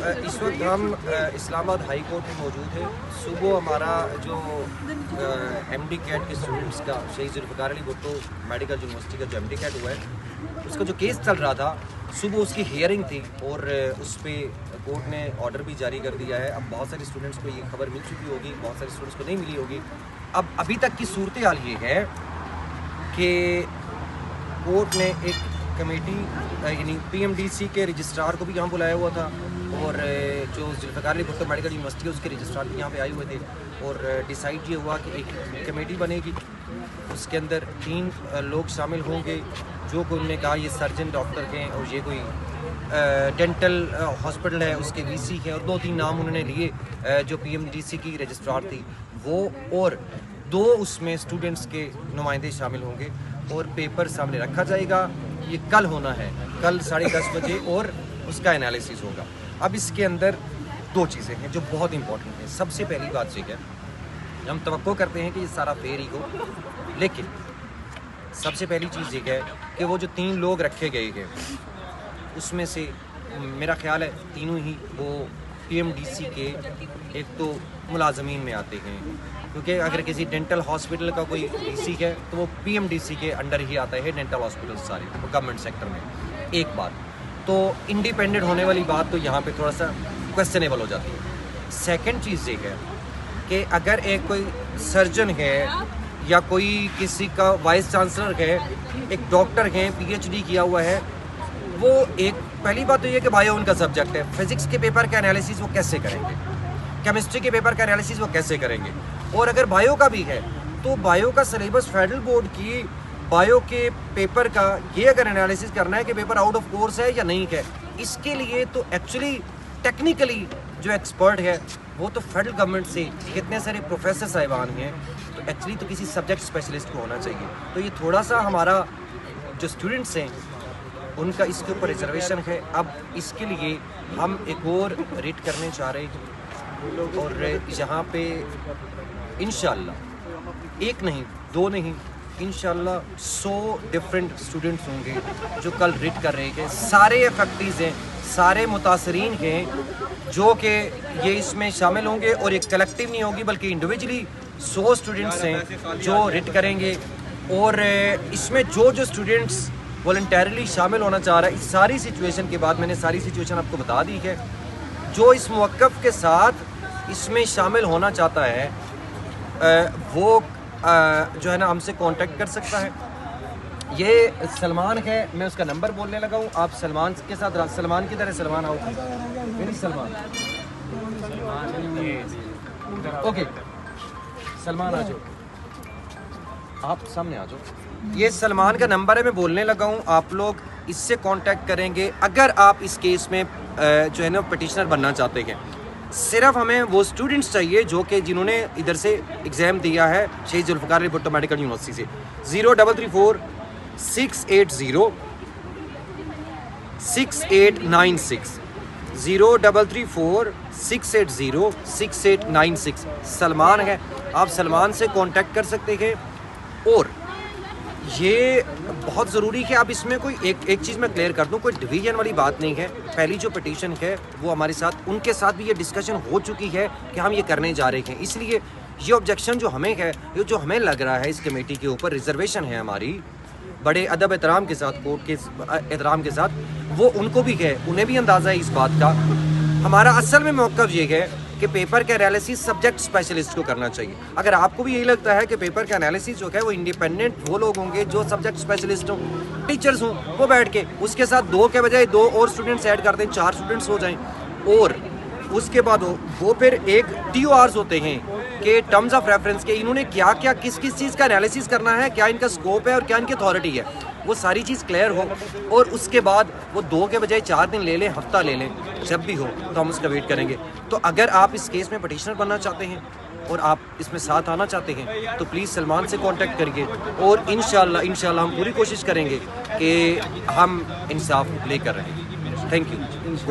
इस वक्त हम इस्लामाबाद हाई कोर्ट में मौजूद हैं। सुबह हमारा जो एमडी कैट के स्टूडेंट्स का शहीद जुल्फ़िकार अली भुट्टो मेडिकल यूनिवर्सिटी का जो एमडी कैट हुआ है उसका जो केस चल रहा था, सुबह उसकी हियरिंग थी और उस पर कोर्ट ने ऑर्डर भी जारी कर दिया है। अब बहुत सारे स्टूडेंट्स को ये खबर मिल चुकी होगी, बहुत सारे स्टूडेंट्स को नहीं मिली होगी। अब अभी तक की सूरत हाल ये है कि कोर्ट ने एक कमेटी यानी पीएमडीसी के रजिस्ट्रार को भी यहाँ बुलाया हुआ था और जो जुल्फ़िकार अली भुट्टो मेडिकल यूनिवर्सिटी है उसके रजिस्ट्रार भी यहाँ पे आए हुए थे और डिसाइड ये हुआ कि एक कमेटी बनेगी, उसके अंदर 3 लोग शामिल होंगे जो कि उन्होंने कहा ये सर्जन डॉक्टर हैं और ये कोई डेंटल हॉस्पिटल है उसके वीसी हैं और 2-3 नाम उन्होंने लिए जो पीएमडीसी की रजिस्ट्रार थी वो, और 2 उसमें स्टूडेंट्स के नुमाइंदे शामिल होंगे और पेपर सामने रखा जाएगा। ये कल होना है, कल 10:30 बजे और उसका एनालिसिस होगा। अब इसके अंदर 2 चीज़ें हैं जो बहुत इंपॉर्टेंट हैं। सबसे पहली बात ये है, हम तवक्को करते हैं कि ये सारा फेयर ही हो, लेकिन सबसे पहली चीज़ ये है कि वो जो 3 लोग रखे गए हैं उसमें से मेरा ख्याल है तीनों ही वो पीएमडीसी के एक तो मुलाजमीन में आते हैं, क्योंकि अगर किसी डेंटल हॉस्पिटल का कोई डीसी है तो वो पीएमडीसी के अंडर ही आता है, डेंटल हॉस्पिटल सारे गवर्नमेंट सेक्टर में। एक बात तो इंडिपेंडेंट होने वाली बात तो यहाँ पे थोड़ा सा क्वेश्चनेबल हो जाती है। सेकंड चीज़ ये है कि अगर एक कोई सर्जन है या कोई किसी का वाइस चांसलर है, एक डॉक्टर है, पीएचडी किया हुआ है, वो एक पहली बात तो ये कि बायो उनका सब्जेक्ट है, फिजिक्स के पेपर का एनालिसिस वो कैसे करेंगे, केमिस्ट्री के पेपर का एनालिसिस वो कैसे करेंगे, और अगर बायो का भी है तो बायो का सिलेबस फेडरल बोर्ड की बायो के पेपर का ये अगर एनालिसिस करना है कि पेपर आउट ऑफ कोर्स है या नहीं है, इसके लिए तो एक्चुअली टेक्निकली जो एक्सपर्ट है वो तो फेडरल गवर्नमेंट से कितने सारे प्रोफेसर साहिबान हैं, तो एक्चुअली तो किसी सब्जेक्ट स्पेशलिस्ट को होना चाहिए। तो ये थोड़ा सा हमारा जो स्टूडेंट्स हैं उनका इसके ऊपर रिजर्वेशन है। अब इसके लिए हम एक और रिट करने चाह रहे हैं और यहाँ पे इंशाल्लाह 1 नहीं 2 नहीं इंशाल्लाह 100 डिफरेंट स्टूडेंट्स होंगे जो कल रिट कर रहे हैं। सारे इफेक्टीज़ हैं, सारे मुतासरीन हैं जो कि ये इसमें शामिल होंगे और ये कलेक्टिव नहीं होगी बल्कि इंडिविजुअली 100 स्टूडेंट्स हैं जो रिट करेंगे। और इसमें जो स्टूडेंट्स वॉलंटरली शामिल होना चाह रहा है, इस सारी सिचुएशन के बाद मैंने सारी सिचुएशन आपको बता दी है, जो इस मौक़िफ़ के साथ इसमें शामिल होना चाहता है वो जो है ना हमसे कांटेक्ट कर सकता है। ये सलमान है, मैं उसका नंबर बोलने लगा हूँ, आप सलमान के साथ सलमान की तरह सलमान आओ, मेरी सलमान ओके सलमान आ जाओ, आप सामने आ जाओ। ये सलमान का नंबर है, मैं बोलने लगा हूँ, आप लोग इससे कांटेक्ट करेंगे अगर आप इस केस में जो है ना पिटिशनर बनना चाहते हैं। सिर्फ हमें वो स्टूडेंट्स चाहिए जो कि जिन्होंने इधर से एग्ज़ाम दिया है शहीद जुल्फ़िकार अली भुट्टो मेडिकल यूनिवर्सिटी से। 0334 680 6896 0334 680 6896 सलमान है, आप सलमान से कांटेक्ट कर सकते हैं। और ये बहुत ज़रूरी है, अब इसमें कोई एक चीज़ मैं क्लियर कर दूं, कोई डिवीज़न वाली बात नहीं है। पहली जो पिटीशन है वो हमारे साथ, उनके साथ भी ये डिस्कशन हो चुकी है कि हम ये करने जा रहे हैं, इसलिए ये ऑब्जेक्शन जो हमें है, ये जो हमें लग रहा है इस कमेटी के ऊपर रिजर्वेशन है हमारी, बड़े अदब एहतराम के साथ, कोर्ट के एहतराम के साथ, वो उनको भी है, उन्हें भी अंदाज़ा है इस बात का। हमारा असल में मौक़िफ़ ये है कि पेपर का एनालिसिस सब्जेक्ट स्पेशलिस्ट को करना चाहिए। अगर आपको भी यही लगता है कि पेपर का एनालिसिस जो है वो इंडिपेंडेंट वो लोग होंगे जो सब्जेक्ट स्पेशलिस्ट हों, टीचर्स हों, वो बैठ के उसके साथ 2 के बजाय 2 और स्टूडेंट्स ऐड कर दें, 4 स्टूडेंट्स हो जाएं, और उसके बाद वो फिर एक TORs होते हैं कि टर्म्स ऑफ रेफरेंस के इन्होंने क्या क्या किस किस चीज़ का एनालिसिस करना है, क्या इनका स्कोप है और क्या इनकी अथॉरिटी है, वो सारी चीज़ क्लियर हो, और उसके बाद वो 2 के बजाय 4 दिन ले लें, हफ्ता ले लें, जब भी हो तो हम उसका वेट करेंगे। तो अगर आप इस केस में पिटिशनर बनना चाहते हैं और आप इसमें साथ आना चाहते हैं तो प्लीज़ सलमान से कांटेक्ट करिए और इंशाल्लाह हम पूरी कोशिश करेंगे कि हम इंसाफ लेकर रहें। Thank you.